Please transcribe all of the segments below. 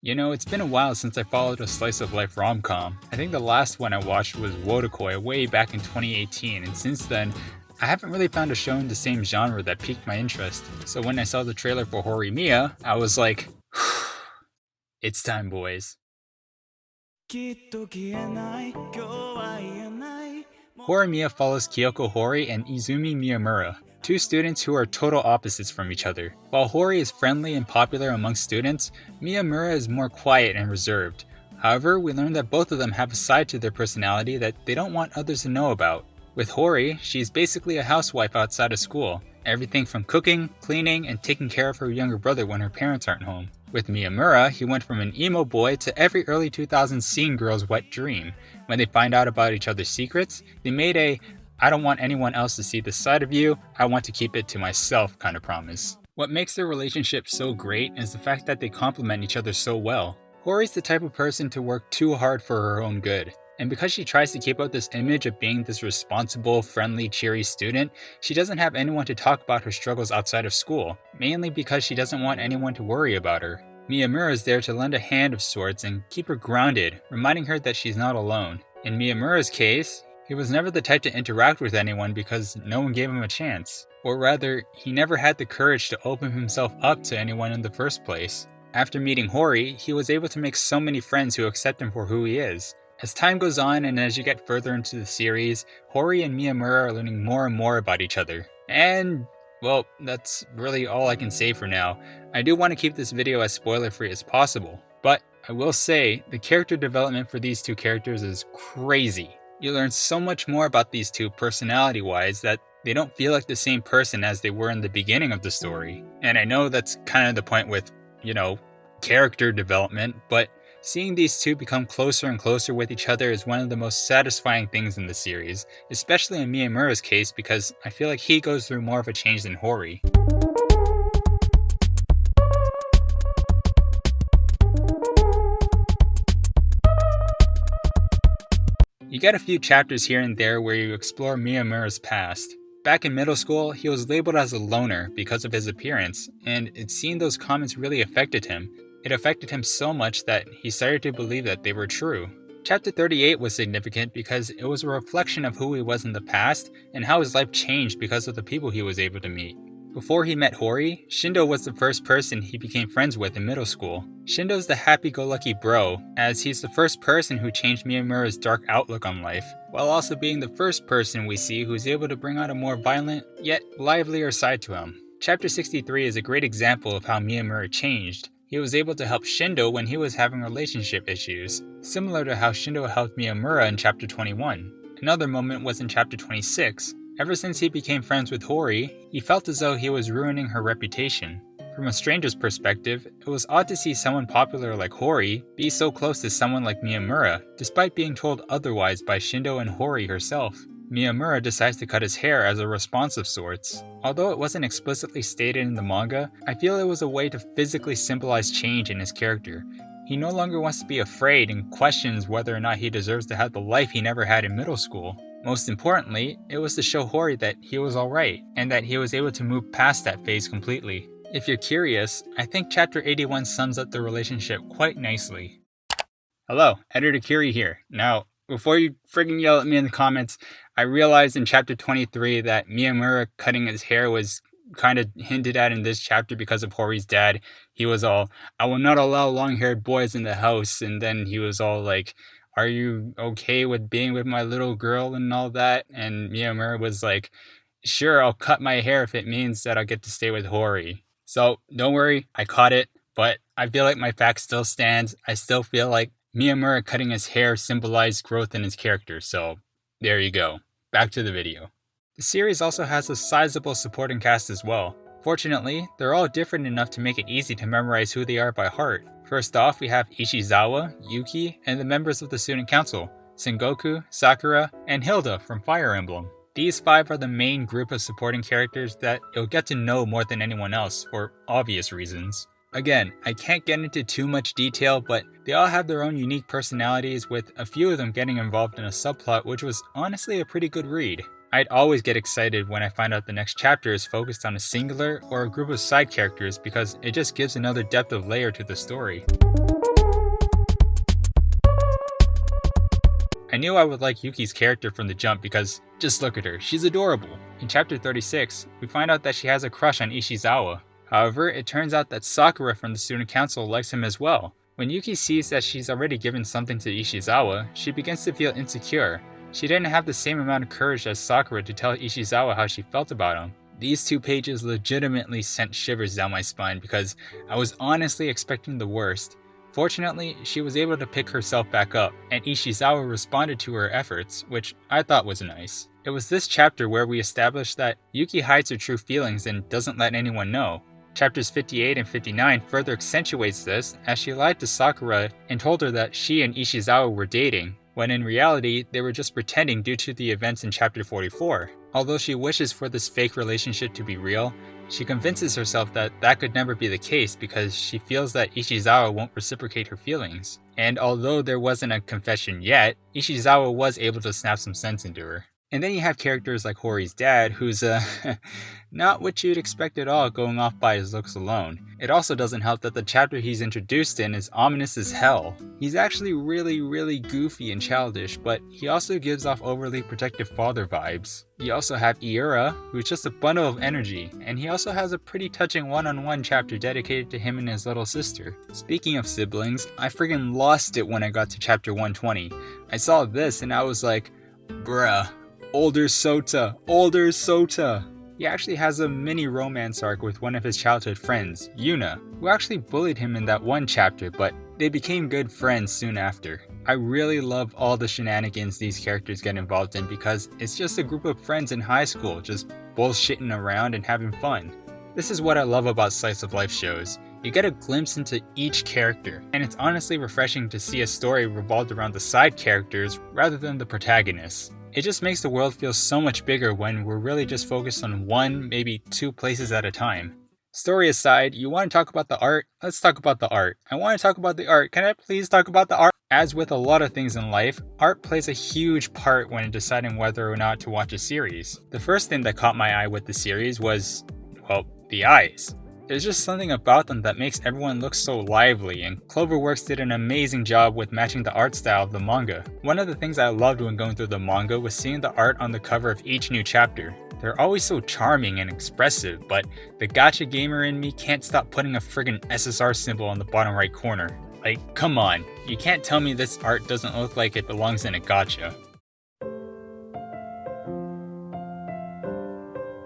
You know, it's been a while since I followed a slice of life rom-com. I think the last one I watched was Wotakoi way back in 2018, and since then, I haven't really found a show in the same genre that piqued my interest. So when I saw the trailer for Horimiya, I was like, it's time, boys. Horimiya follows Kyoko Hori and Izumi Miyamura, two students who are total opposites from each other. While Hori is friendly and popular amongst students, Miyamura is more quiet and reserved. However, we learn that both of them have a side to their personality that they don't want others to know about. With Hori, she's basically a housewife outside of school, everything from cooking, cleaning, and taking care of her younger brother when her parents aren't home. With Miyamura, he went from an emo boy to every early 2000s scene girl's wet dream. When they find out about each other's secrets, they made a "I don't want anyone else to see this side of you, I want to keep it to myself" kind of promise. What makes their relationship so great is the fact that they complement each other so well. Hori's the type of person to work too hard for her own good. And because she tries to keep out this image of being this responsible, friendly, cheery student, she doesn't have anyone to talk about her struggles outside of school, mainly because she doesn't want anyone to worry about her. Miyamura is there to lend a hand of sorts and keep her grounded, reminding her that she's not alone. In Miyamura's case, he was never the type to interact with anyone because no one gave him a chance. Or rather, he never had the courage to open himself up to anyone in the first place. After meeting Hori, he was able to make so many friends who accept him for who he is. As time goes on and as you get further into the series, Hori and Miyamura are learning more and more about each other. And, well, that's really all I can say for now. I do want to keep this video as spoiler-free as possible, but I will say the character development for these two characters is crazy. You learn so much more about these two personality-wise that they don't feel like the same person as they were in the beginning of the story. And I know that's kind of the point with, character development, but seeing these two become closer and closer with each other is one of the most satisfying things in the series, especially in Miyamura's case because I feel like he goes through more of a change than Hori. You get a few chapters here and there where you explore Miyamura's past. Back in middle school, he was labeled as a loner because of his appearance, and it seemed those comments really affected him. It affected him so much that he started to believe that they were true. Chapter 38 was significant because it was a reflection of who he was in the past and how his life changed because of the people he was able to meet. Before he met Hori, Shindo was the first person he became friends with in middle school. Shindo's the happy-go-lucky bro, as he's the first person who changed Miyamura's dark outlook on life, while also being the first person we see who's able to bring out a more violent, yet livelier side to him. Chapter 63 is a great example of how Miyamura changed. He was able to help Shindo when he was having relationship issues, similar to how Shindo helped Miyamura in Chapter 21. Another moment was in Chapter 26. Ever since he became friends with Hori, he felt as though he was ruining her reputation. From a stranger's perspective, it was odd to see someone popular like Hori be so close to someone like Miyamura, despite being told otherwise by Shindo and Hori herself. Miyamura decides to cut his hair as a response of sorts. Although it wasn't explicitly stated in the manga, I feel it was a way to physically symbolize change in his character. He no longer wants to be afraid and questions whether or not he deserves to have the life he never had in middle school. Most importantly, it was to show Hori that he was alright, and that he was able to move past that phase completely. If you're curious, I think Chapter 81 sums up the relationship quite nicely. Hello, Editor Kiri here. Now, before you friggin' yell at me in the comments, I realized in Chapter 23 that Miyamura cutting his hair was kind of hinted at in this chapter because of Hori's dad. He was all, "I will not allow long-haired boys in the house," and then he was all like, "Are you okay with being with my little girl and all that?" And Miyamura was like, "Sure, I'll cut my hair if it means that I'll get to stay with Hori." So don't worry, I caught it, but I feel like my fact still stands. I still feel like Miyamura cutting his hair symbolized growth in his character, so there you go. Back to the video. The series also has a sizable supporting cast as well. Fortunately, they're all different enough to make it easy to memorize who they are by heart. First off, we have Ishizawa, Yuki, and the members of the student council, Sengoku, Sakura, and Hilda from Fire Emblem. These 5 are the main group of supporting characters that you'll get to know more than anyone else, for obvious reasons. Again, I can't get into too much detail, but they all have their own unique personalities, with a few of them getting involved in a subplot which was honestly a pretty good read. I'd always get excited when I find out the next chapter is focused on a singular or a group of side characters because it just gives another depth of layer to the story. I knew I would like Yuki's character from the jump because just look at her, she's adorable. In chapter 36, we find out that she has a crush on Ishizawa. However, it turns out that Sakura from the student council likes him as well. When Yuki sees that she's already given something to Ishizawa, she begins to feel insecure. She didn't have the same amount of courage as Sakura to tell Ishizawa how she felt about him. These 2 pages legitimately sent shivers down my spine because I was honestly expecting the worst. Fortunately, she was able to pick herself back up, and Ishizawa responded to her efforts, which I thought was nice. It was this chapter where we established that Yuki hides her true feelings and doesn't let anyone know. Chapters 58 and 59 further accentuates this as she lied to Sakura and told her that she and Ishizawa were dating, when in reality they were just pretending due to the events in chapter 44. Although she wishes for this fake relationship to be real, she convinces herself that that could never be the case because she feels that Ishizawa won't reciprocate her feelings. And although there wasn't a confession yet, Ishizawa was able to snap some sense into her. And then you have characters like Hori's dad, who's not what you'd expect at all going off by his looks alone. It also doesn't help that the chapter he's introduced in is ominous as hell. He's actually really goofy and childish, but he also gives off overly protective father vibes. You also have Iura, who's just a bundle of energy, and he also has a pretty touching one-on-one chapter dedicated to him and his little sister. Speaking of siblings, I friggin' lost it when I got to chapter 120. I saw this and I was like, bruh. Older Sota. He actually has a mini romance arc with one of his childhood friends, Yuna, who actually bullied him in that one chapter, but they became good friends soon after. I really love all the shenanigans these characters get involved in because it's just a group of friends in high school just bullshitting around and having fun. This is what I love about slice of life shows. You get a glimpse into each character, and it's honestly refreshing to see a story revolved around the side characters rather than the protagonists. It just makes the world feel so much bigger when we're really just focused on 1, maybe 2 places at a time. Story aside, you want to talk about the art? Let's talk about the art. I want to talk about the art. Can I please talk about the art? As with a lot of things in life, art plays a huge part when deciding whether or not to watch a series. The first thing that caught my eye with the series was, well, the eyes. There's just something about them that makes everyone look so lively, and Cloverworks did an amazing job with matching the art style of the manga. One of the things I loved when going through the manga was seeing the art on the cover of each new chapter. They're always so charming and expressive, but the gacha gamer in me can't stop putting a friggin' SSR symbol on the bottom right corner. Like, come on, you can't tell me this art doesn't look like it belongs in a gacha.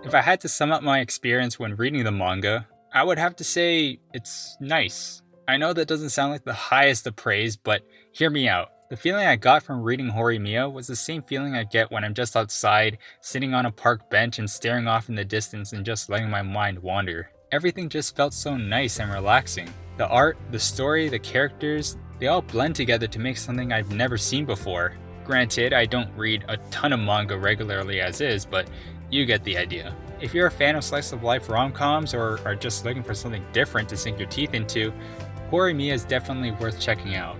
If I had to sum up my experience when reading the manga, I would have to say it's nice. I know that doesn't sound like the highest of praise, but hear me out. The feeling I got from reading Horimiya was the same feeling I get when I'm just outside, sitting on a park bench and staring off in the distance and just letting my mind wander. Everything just felt so nice and relaxing. The art, the story, the characters, they all blend together to make something I've never seen before. Granted, I don't read a ton of manga regularly as is, but you get the idea. If you're a fan of slice of life rom-coms or are just looking for something different to sink your teeth into, Horimiya is definitely worth checking out.